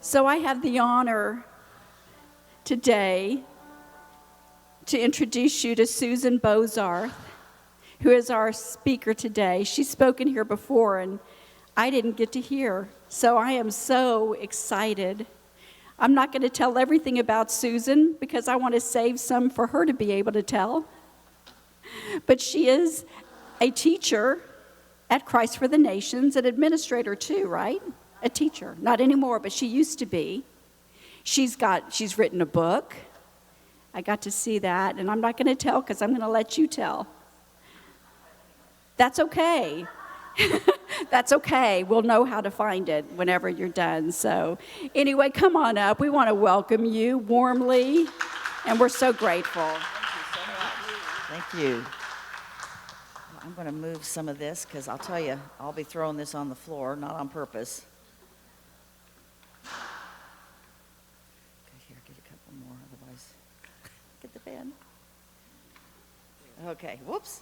So I have the honor today to introduce you to Susan Bozarth, who is our speaker today. She's spoken here before, and I didn't get to hear, so I am so excited. I'm not going to tell everything about Susan because I want to save some for her to be able to tell. But she is a teacher at Christ for the Nations, an administrator too, right? A teacher, not anymore, but she used to be. She's written a book. I got to see that, and I'm not going to tell because I'm going to let you tell. That's okay. That's okay. We'll know how to find it whenever you're done. So anyway, come on up. We want to welcome you warmly, and we're so grateful. Thank you so much. Thank you. I'm going to move some of this because I'll tell you, I'll be throwing this on the floor, not on purpose. Here, get a couple more, otherwise, get the pen. Okay, whoops.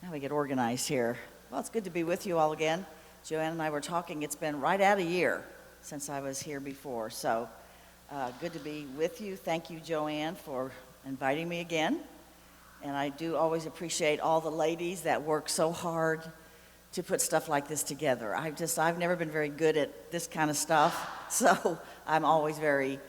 Now we get organized here. Well, it's good to be with you all again. Joanne and I were talking. It's been right at a year since I was here before, so good to be with you. Thank you, Joanne, for inviting me again. And I do always appreciate all the ladies that work so hard to put stuff like this together. I've never been very good at this kind of stuff, so I'm always very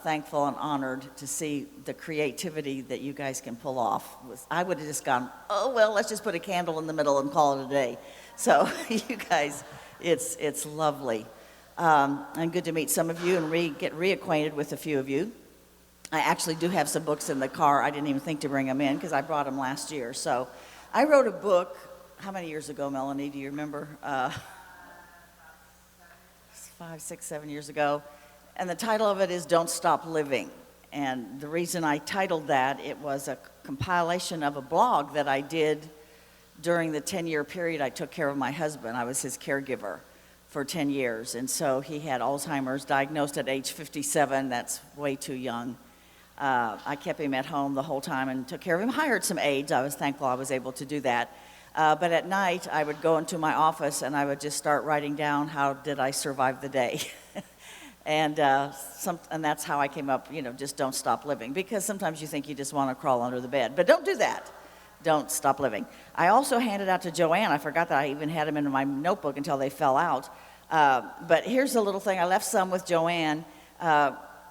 thankful and honored to see the creativity that you guys can pull off. I would have just gone, oh, well, let's just put a candle in the middle and call it a day. So you guys, it's lovely. And good to meet some of you and get reacquainted with a few of you. I actually do have some books in the car. I didn't even think to bring them in because I brought them last year. So I wrote a book, how many years ago, Melanie, do you remember? 5, 6, 7 years ago. And the title of it is Don't Stop Living. And the reason I titled that, it was a compilation of a blog that I did during the 10-year period I took care of my husband. I was his caregiver for 10 years. And so he had Alzheimer's, diagnosed at age 57. That's way too young. I kept him at home the whole time and took care of him, hired some aides. I was thankful I was able to do that. But at night, I would go into my office and I would just start writing down how did I survive the day. And that's how I came up, just don't stop living. Because sometimes you think you just want to crawl under the bed. But don't do that. Don't stop living. I also handed out to Joanne. I forgot that I even had them in my notebook until they fell out. But here's a little thing. I left some with Joanne.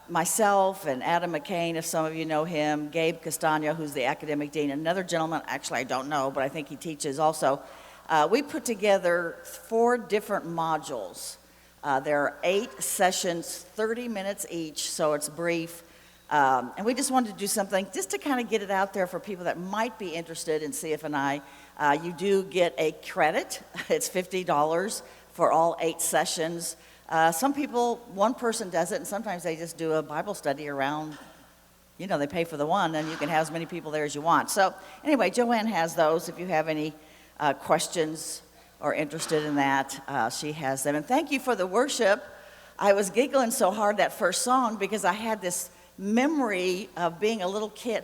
Myself and Adam McCain, if some of you know him, Gabe Castano, who's the academic dean, another gentleman, actually I don't know, but I think he teaches also. We put together 4 different modules. There are 8 sessions, 30 minutes each, so it's brief. And we just wanted to do something just to kind of get it out there for people that might be interested in CF&I. You do get a credit. It's $50 for all 8 sessions. Some people, one person does it, and sometimes they just do a Bible study around, they pay for the one, and you can have as many people there as you want. So anyway, Joanne has those. If you have any questions or interested in that, she has them. And thank you for the worship. I was giggling so hard that first song because I had this memory of being a little kid.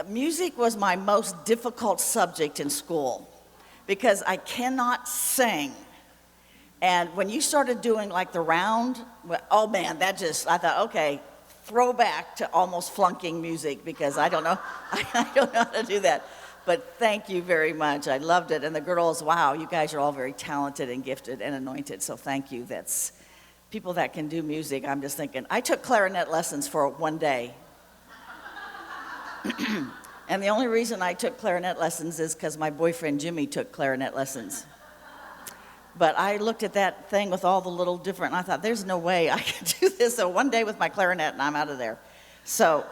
Music was my most difficult subject in school because I cannot sing. And when you started doing like the round, oh man, I thought, okay, throwback to almost flunking music because I don't know how to do that. But thank you very much. I loved it. And the girls, wow, you guys are all very talented and gifted and anointed. So thank you. That's people that can do music. I'm just thinking, I took clarinet lessons for one day. And the only reason I took clarinet lessons is because my boyfriend Jimmy took clarinet lessons. But I looked at that thing with all the little different, and I thought, there's no way I can do this. So one day with my clarinet, and I'm out of there. So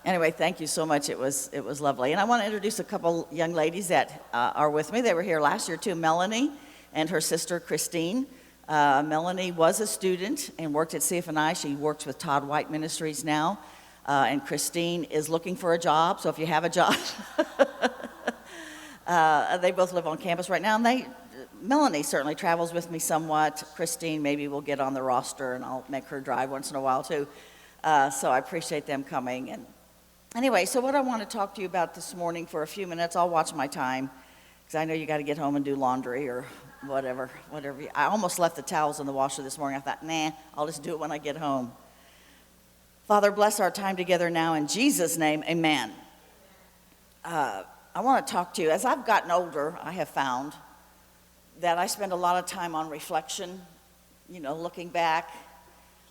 anyway, thank you so much. It was lovely. And I want to introduce a couple young ladies that are with me. They were here last year, too. Melanie and her sister, Christine. Melanie was a student and worked at CF&I. She works with Todd White Ministries now. And Christine is looking for a job. So if you have a job, they both live on campus right now. And Melanie certainly travels with me somewhat. Christine maybe will get on the roster, and I'll make her drive once in a while, too. So I appreciate them coming. And anyway, so what I want to talk to you about this morning for a few minutes, I'll watch my time, because I know you got to get home and do laundry or whatever. I almost left the towels in the washer this morning. I thought, nah, I'll just do it when I get home. Father, bless our time together now in Jesus' name, amen. I want to talk to you. As I've gotten older, I have found that I spend a lot of time on reflection, looking back,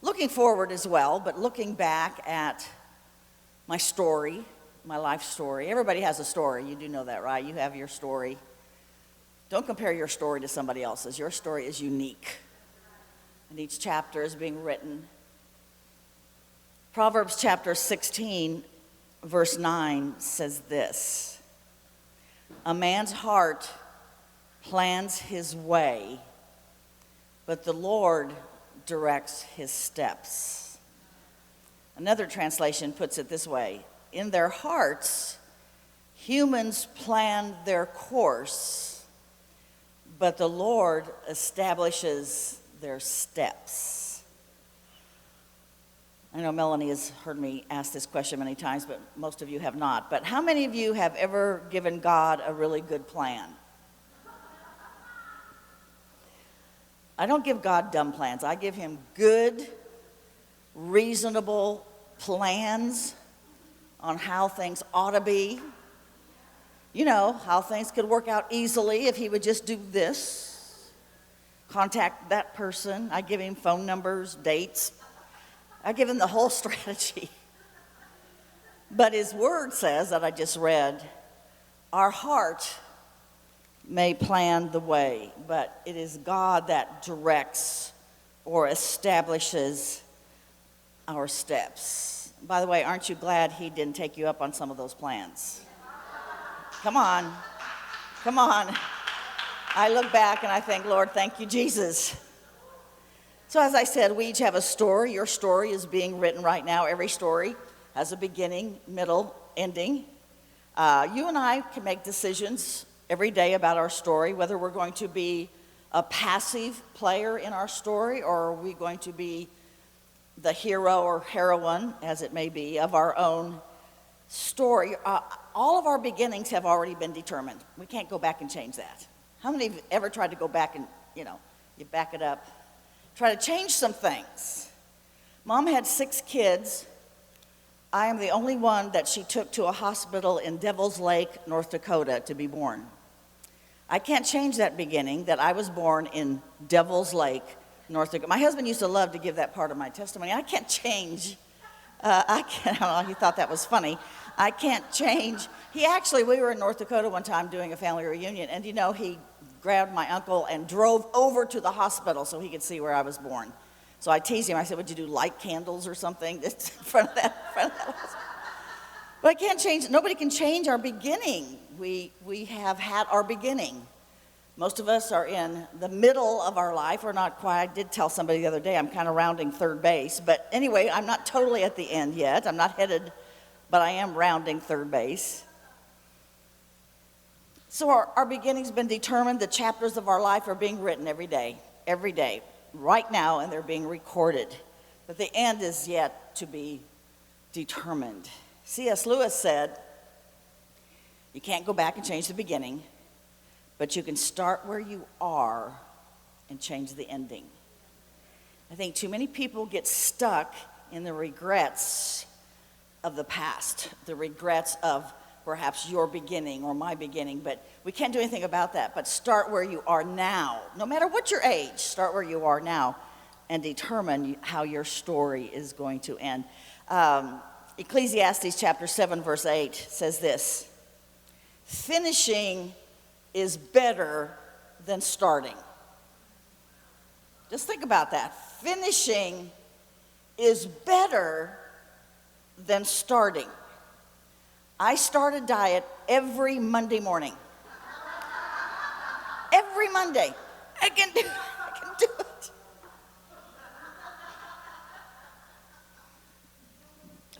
looking forward as well, but looking back at my story, my life story. Everybody has a story. You do know that, right? You have your story. Don't compare your story to somebody else's. Your story is unique, and each chapter is being written. Proverbs chapter 16, verse 9 says this: "A man's heart plans his way, but the Lord directs his steps." Another translation puts it this way: "In their hearts, humans plan their course, but the Lord establishes their steps." I know Melanie has heard me ask this question many times, but most of you have not. But how many of you have ever given God a really good plan? I don't give God dumb plans. I give him good, reasonable plans on how things ought to be. How things could work out easily if he would just do this, contact that person. I give him phone numbers, dates. I give him the whole strategy. But his word says, that I just read, our heart may plan the way, but it is God that directs or establishes our steps. By the way, aren't you glad he didn't take you up on some of those plans? Come on. I look back and I think, Lord, thank you, Jesus. So as I said, we each have a story. Your story is being written right now. Every story has a beginning, middle, ending. You and I can make decisions every day about our story, whether we're going to be a passive player in our story, or are we going to be the hero or heroine, as it may be, of our own story. All of our beginnings have already been determined. We can't go back and change that. How many have ever tried to go back and, you back it up, try to change some things? Mom had 6 kids. I am the only one that she took to a hospital in Devil's Lake, North Dakota, to be born. I can't change that beginning, that I was born in Devil's Lake, North Dakota. My husband used to love to give that part of my testimony. I can't change. I don't know, he thought that was funny. I can't change. We were in North Dakota one time doing a family reunion, and he grabbed my uncle and drove over to the hospital so he could see where I was born. So I teased him. I said, would you do light candles or something in front of that hospital? But I can't change. Nobody can change our beginning. We have had our beginning. Most of us are in the middle of our life. We're not quite. I did tell somebody the other day I'm kind of rounding third base. But anyway, I'm not totally at the end yet. I'm not headed, but I am rounding third base. So our beginning's been determined. The chapters of our life are being written every day, right now, and they're being recorded. But the end is yet to be determined. C.S. Lewis said, you can't go back and change the beginning, but you can start where you are and change the ending. I think too many people get stuck in the regrets of the past, the regrets of perhaps your beginning or my beginning, but we can't do anything about that. But start where you are now. No matter what your age, start where you are now and determine how your story is going to end. Ecclesiastes chapter 7, verse 8 says this: finishing is better than starting. Just think about that. Finishing is better than starting. I start a diet every Monday morning. Every Monday. I can do it.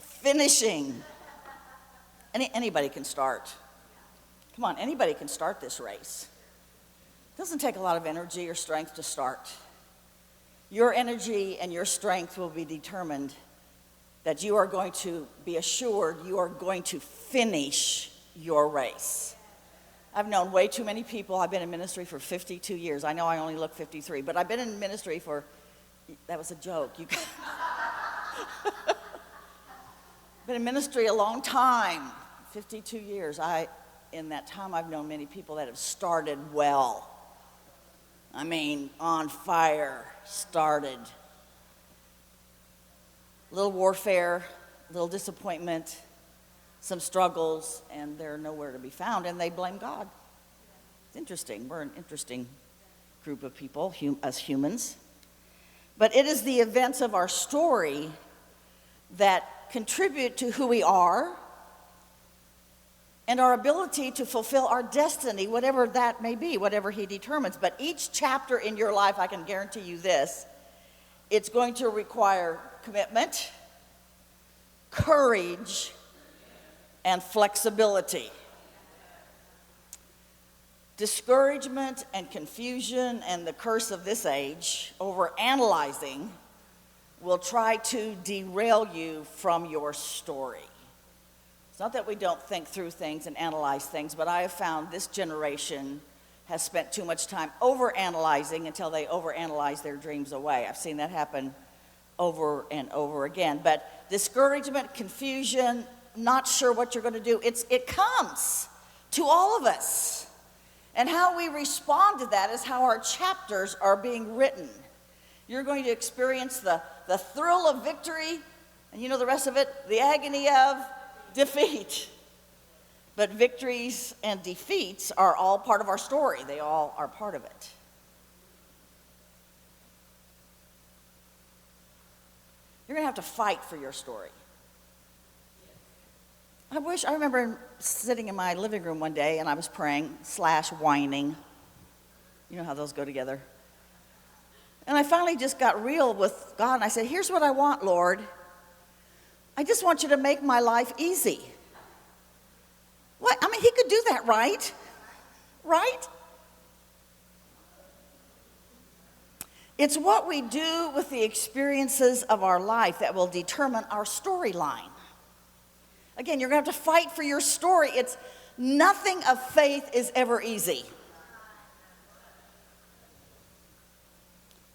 Finishing. Anybody can start. Come on, anybody can start this race. It doesn't take a lot of energy or strength to start. Your energy and your strength will be determined that you are going to be assured you are going to finish your race. I've known way too many people. I've been in ministry for 52 years. I know I only look 53, but I've been in ministry for, that was a joke. You been in ministry a long time, 52 years. In that time, I've known many people that have started well. I mean, on fire, started. A little warfare, a little disappointment, some struggles, and they're nowhere to be found, and they blame God. It's interesting. We're an interesting group of people, us humans. But it is the events of our story that contribute to who we are and our ability to fulfill our destiny, whatever that may be, whatever He determines. But each chapter in your life, I can guarantee you this, it's going to require commitment, courage, and flexibility. Discouragement and confusion and the curse of this age over analyzing will try to derail you from your story. It's not that we don't think through things and analyze things, but I have found this generation has spent too much time overanalyzing until they overanalyze their dreams away. I've seen that happen over and over again. But discouragement, confusion, not sure what you're going to do, it comes to all of us. And how we respond to that is how our chapters are being written. You're going to experience the thrill of victory, and you know the rest of it, the agony of defeat. But victories and defeats are all part of our story. They all are part of it. You're going to have to fight for your story. I remember sitting in my living room one day and I was praying / whining. You know how those go together. And I finally just got real with God and I said, here's what I want, Lord. I just want you to make my life easy. What? I mean, He could do that, right? Right? It's what we do with the experiences of our life that will determine our storyline. Again, you're going to have to fight for your story. Nothing of faith is ever easy.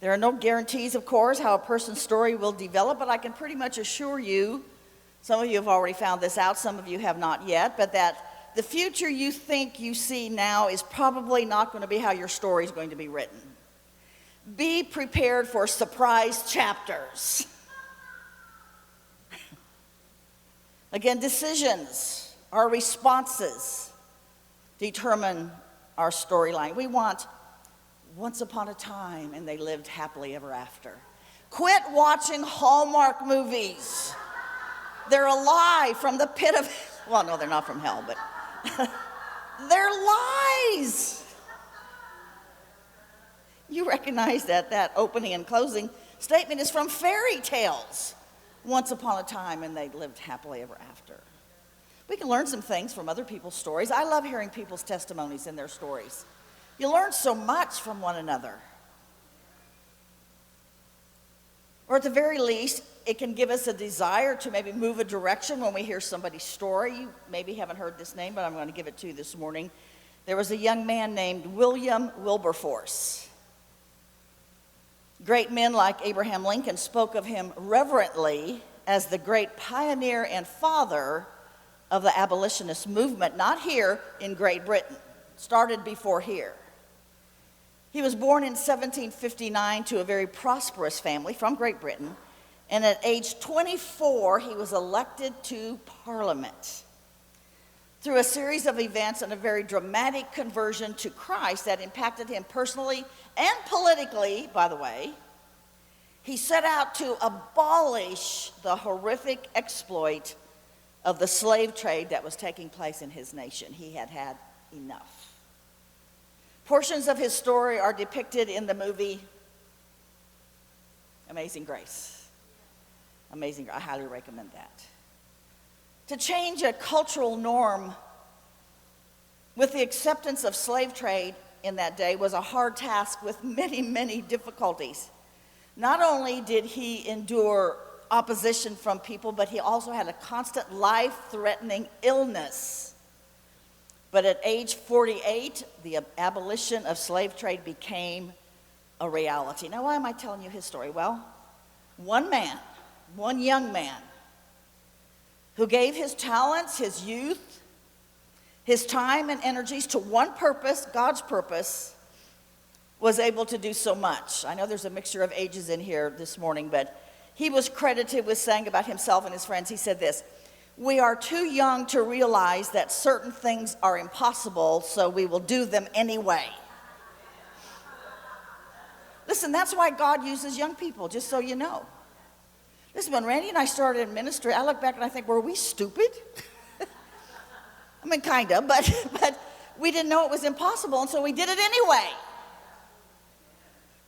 There are no guarantees, of course, how a person's story will develop, but I can pretty much assure you, some of you have already found this out, some of you have not yet, but that the future you think you see now is probably not going to be how your story is going to be written. Be prepared for surprise chapters. Again, decisions, our responses determine our storyline. We want once upon a time and they lived happily ever after. Quit watching Hallmark movies. They're a lie from the pit of, well, no, they're not from hell, but they're lies. You recognize that opening and closing statement is from fairy tales. Once upon a time and they lived happily ever after. We can learn some things from other people's stories. I love hearing people's testimonies in their stories. You learn so much from one another. Or at the very least, it can give us a desire to maybe move a direction when we hear somebody's story. You maybe haven't heard this name, but I'm going to give it to you this morning. There was a young man named Wilberforce. Great men like Abraham Lincoln spoke of him reverently as the great pioneer and father of the abolitionist movement, not here in Great Britain, started before here. He was born in 1759 to a very prosperous family from Great Britain, and at age 24, he was elected to Parliament. Through a series of events and a very dramatic conversion to Christ that impacted him personally and politically, by the way, he set out to abolish the horrific exploit of the slave trade that was taking place in his nation. He had had enough. Portions of his story are depicted in the movie Amazing Grace. I highly recommend that. To change a cultural norm with the acceptance of slave trade in that day was a hard task with many, many difficulties. Not only did he endure opposition from people, but he also had a constant life-threatening illness. But at age 48, the abolition of slave trade became a reality. Now, why am I telling you his story? Well, one young man, who gave his talents, his youth, his time and energies to one purpose, God's purpose, was able to do so much. I know there's a mixture of ages in here this morning, but he was credited with saying about himself and his friends, he said this: "We are too young to realize that certain things are impossible, so we will do them anyway." Listen, that's why God uses young people, just so you know. Listen, when Randy and I started in ministry, I look back and I think, were we stupid? I mean, kind of, but we didn't know it was impossible, and so we did it anyway.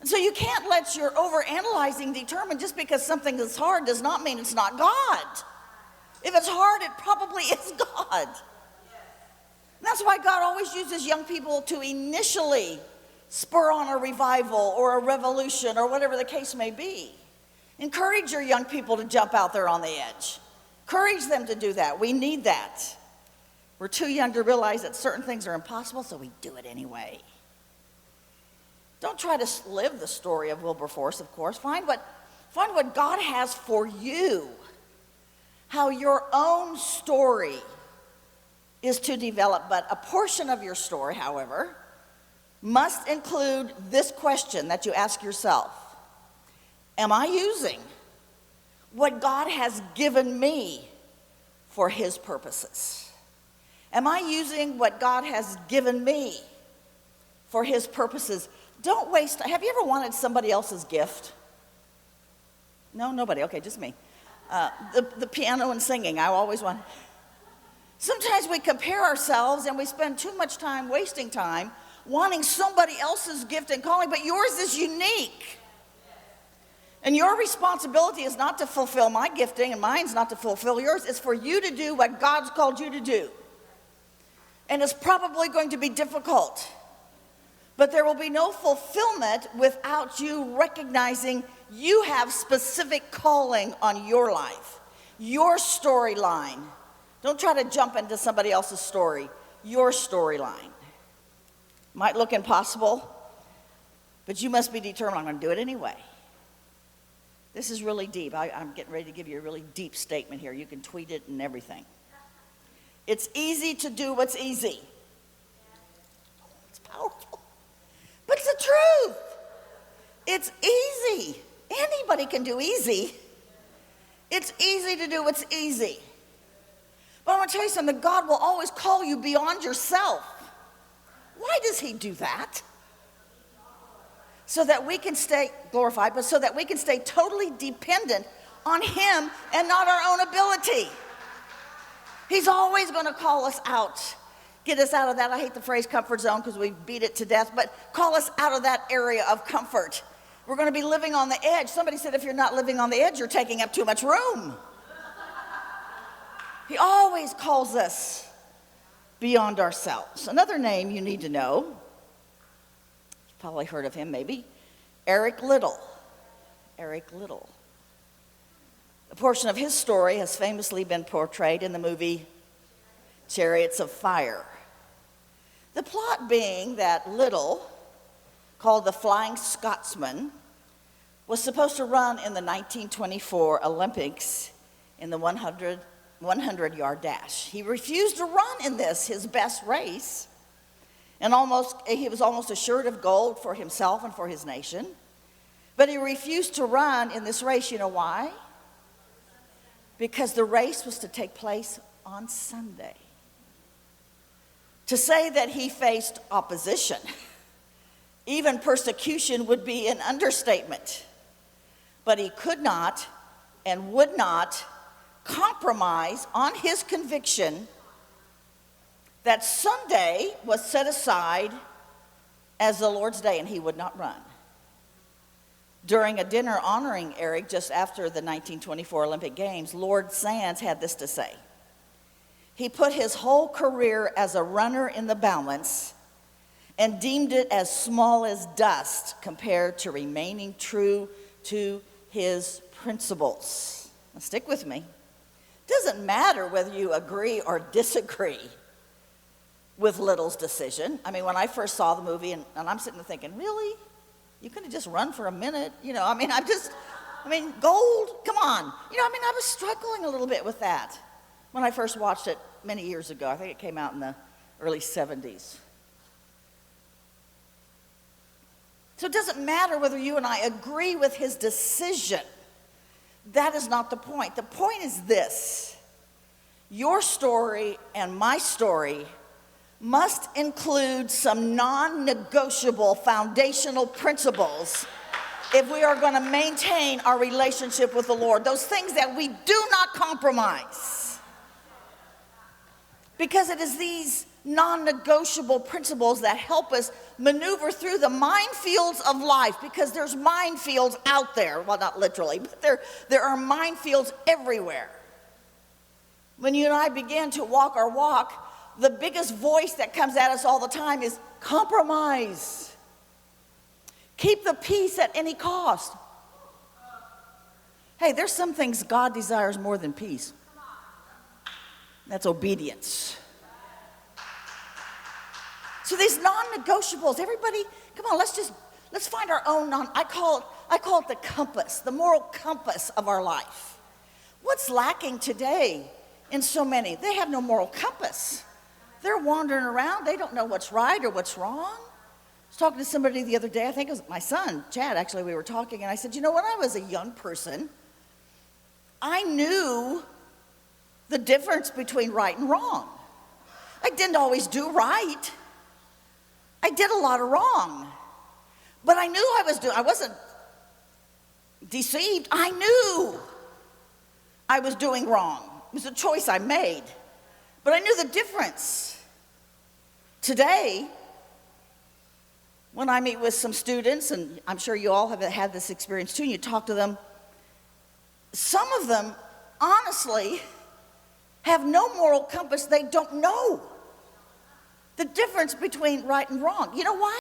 And so you can't let your overanalyzing determine just because something is hard does not mean it's not God. If it's hard, it probably is God. And that's why God always uses young people to initially spur on a revival or a revolution or whatever the case may be. Encourage your young people to jump out there on the edge. Encourage them to do that. We need that. We're too young to realize that certain things are impossible, so we do it anyway. Don't try to live the story of Wilberforce, of course. Find what God has for you. How your own story is to develop. But a portion of your story, however, must include this question that you ask yourself: am I using what God has given me for his purposes? Am I using what God has given me for his purposes? Don't waste. Have you ever wanted somebody else's gift? No, nobody. Okay, just me. The piano and singing, I always want. Sometimes we compare ourselves and we spend too much time wasting time wanting somebody else's gift and calling, but yours is unique. And your responsibility is not to fulfill my gifting, and mine's not to fulfill yours. It's for you to do what God's called you to do. And it's probably going to be difficult. But there will be no fulfillment without you recognizing you have specific calling on your life, your storyline. Don't try to jump into somebody else's story, your storyline. Might look impossible, but you must be determined. I'm going to do it anyway. This is really deep. I'm getting ready to give you a really deep statement here. You can tweet it and everything. It's easy to do what's easy. It's powerful. But it's the truth. It's easy. Anybody can do easy. It's easy to do what's easy. But I want to tell you something. God will always call you beyond yourself. Why does he do that? So that we can stay glorified, but so that we can stay totally dependent on him and not our own ability. He's always going to call us out. Get us out of that, I hate the phrase comfort zone because we beat it to death, but call us out of that area of comfort. We're going to be living on the edge. Somebody said if you're not living on the edge, you're taking up too much room. He always calls us beyond ourselves. Another name you need to know, you've probably heard of him maybe, Eric Liddell. Eric Liddell. A portion of his story has famously been portrayed in the movie Chariots of Fire. The plot being that Liddell, called the Flying Scotsman, was supposed to run in the 1924 Olympics in the 100-yard dash. He refused to run in this, his best race, and he was almost assured of gold for himself and for his nation. But he refused to run in this race. You know why? Because the race was to take place on Sunday. To say that he faced opposition, even persecution, would be an understatement. But he could not and would not compromise on his conviction that Sunday was set aside as the Lord's day, and he would not run. During a dinner honoring Eric just after the 1924 Olympic Games, Lord Sands had this to say. He put his whole career as a runner in the balance and deemed it as small as dust compared to remaining true to his principles. Now stick with me. Doesn't matter whether you agree or disagree. with Little's decision. I mean, when I first saw the movie, and I'm sitting there thinking, really? You could have just run for a minute? Gold, come on. I was struggling a little bit with that when I first watched it many years ago. I think it came out in the early 70s. So it doesn't matter whether you and I agree with his decision. That is not the point. The point is this: your story and my story must include some non-negotiable foundational principles if we are going to maintain our relationship with the Lord. Those things that we do not compromise. Because it is these non-negotiable principles that help us maneuver through the minefields of life, because there's minefields out there. Well, not literally, but there are minefields everywhere. When you and I begin to walk our walk, the biggest voice that comes at us all the time is compromise. Keep the peace at any cost. Hey, there's some things God desires more than peace. That's obedience. So these non-negotiables, everybody, come on, let's find our own I call it the compass, the moral compass of our life. What's lacking today in so many? They have no moral compass. They're wandering around. They don't know what's right or what's wrong. I was talking to somebody the other day. I think it was my son, Chad, actually. We were talking, and I said, when I was a young person, I knew the difference between right and wrong. I didn't always do right. I did a lot of wrong. But I knew I wasn't deceived. I knew I was doing wrong. It was a choice I made. But I knew the difference. Today, when I meet with some students, and I'm sure you all have had this experience too, and you talk to them, some of them, honestly, have no moral compass. They don't know the difference between right and wrong. You know why?